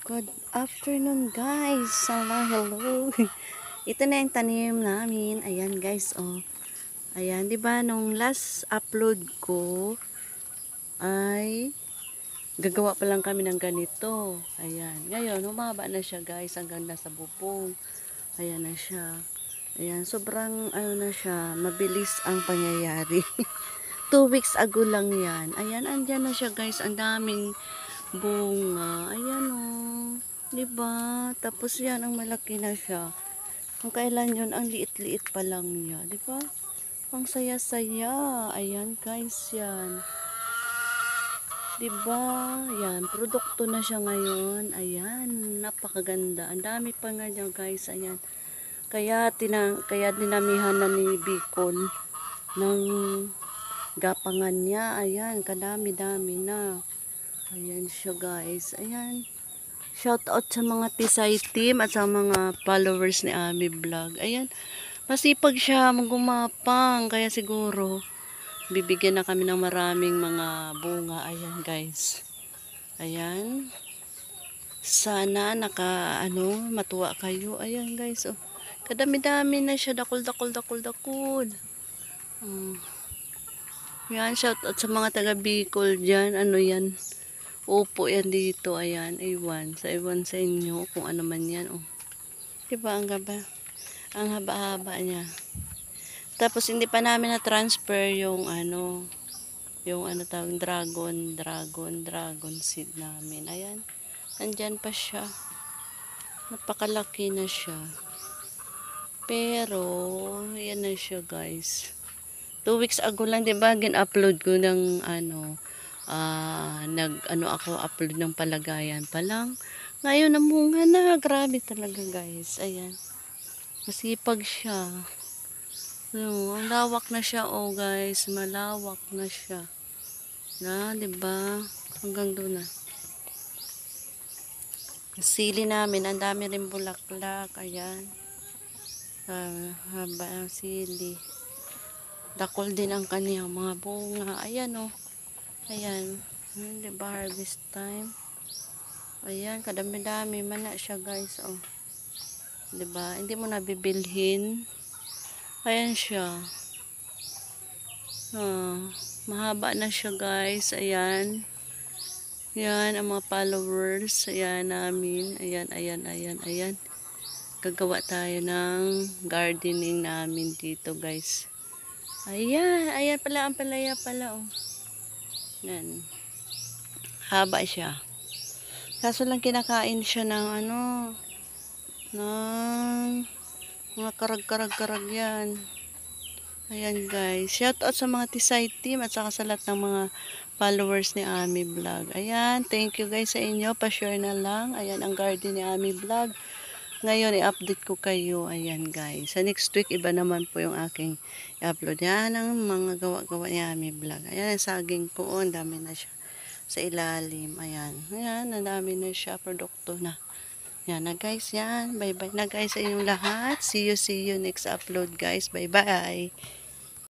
Good afternoon guys. Hello. Ito na yung tanim namin. Ayan guys, oh. Ayan, 'di ba nung last upload ko ay gagawa pa lang kami ng ganito. Ayan. Ngayon, humaba na siya guys hanggang nasa bubong. Ayan na siya. Ayan, sobrang ano na siya, mabilis ang pangyayari. 2 weeks ago lang yan. Ayan, andyan na siya guys. Ang daming bunga. Ayan oh. 'Di ba? Tapos yan, ang malaki na siya. Kung kailan yun, ang liit-liit pa lang niya. 'Di ba? Ang saya-saya. Ayan guys, yan. 'Di ba? Yan, produkto na siya ngayon. Ayan, napakaganda. Ang dami pa nga niya guys. Ayan. Kaya dinamihan na ni Bicol ng gapangan niya. Ayan, kadami-dami na. Ayan siya guys. Ayan. Shout out sa mga Tisay team at sa mga followers ni Ami Vlog. Ayan. Masipag siya magumapang. Kaya siguro bibigyan na kami ng maraming mga bunga. Ayan guys. Ayan. Sana matuwa kayo. Ayan guys. Oh. Kadami-dami na siya. Dakol. Yan. Shout out sa mga taga Bicol dyan. Ano yan? Upo yan dito, ayan, ewan sa inyo kung ano man yan, oh. Diba, ang haba-haba niya. Tapos, hindi pa namin na-transfer yung tawag, dragon seed namin. Ayan, nandyan pa siya. Napakalaki na siya. Pero, yan na siya, guys. 2 weeks ago lang, diba, gin-upload ko ng, upload ng palagayan pa lang. Ngayon namunga na, grabe talaga guys. Ayan, masipag siya. Ang lawak na siya, oh guys, malawak na siya na, 'di ba? Hanggang doon na. Sili namin, ang dami rin bulaklak. Ayan, haba ang sili. Dakol din ang kaniyang mga bunga. Ayan, oh. Ayan, diba, harvest time. Ayan, kadami-dami man na siya guys, oh. Diba, hindi mo nabibilhin. Ayan siya. Mahaba na siya guys. Ayan. Yan ang mga followers. Ayan namin. Ayan. Gagawa tayo ng gardening namin dito guys. Ayan pala ang palaya pala, oh. Yan. Haba siya. Kaso lang kinakain siya ng ng mga karag yan. Ayan guys. Shout out sa mga Tisay team at saka sa lahat ng mga followers ni Ami Vlog. Ayan. Thank you guys sa inyo. Pa-share na lang. Ayan ang garden ni Ami Vlog. Ngayon i-update ko kayo. Ayan guys. Sa next week iba naman po yung aking i-upload. Yan ang mga gawa-gawa ni Ami Vlog. Ayan ang saging po. Ang dami na siya sa ilalim. Ayan, ang dami na siya, produkto na. Yan na guys, yan. Bye bye na guys sa inyong lahat. See you next upload guys. Bye bye.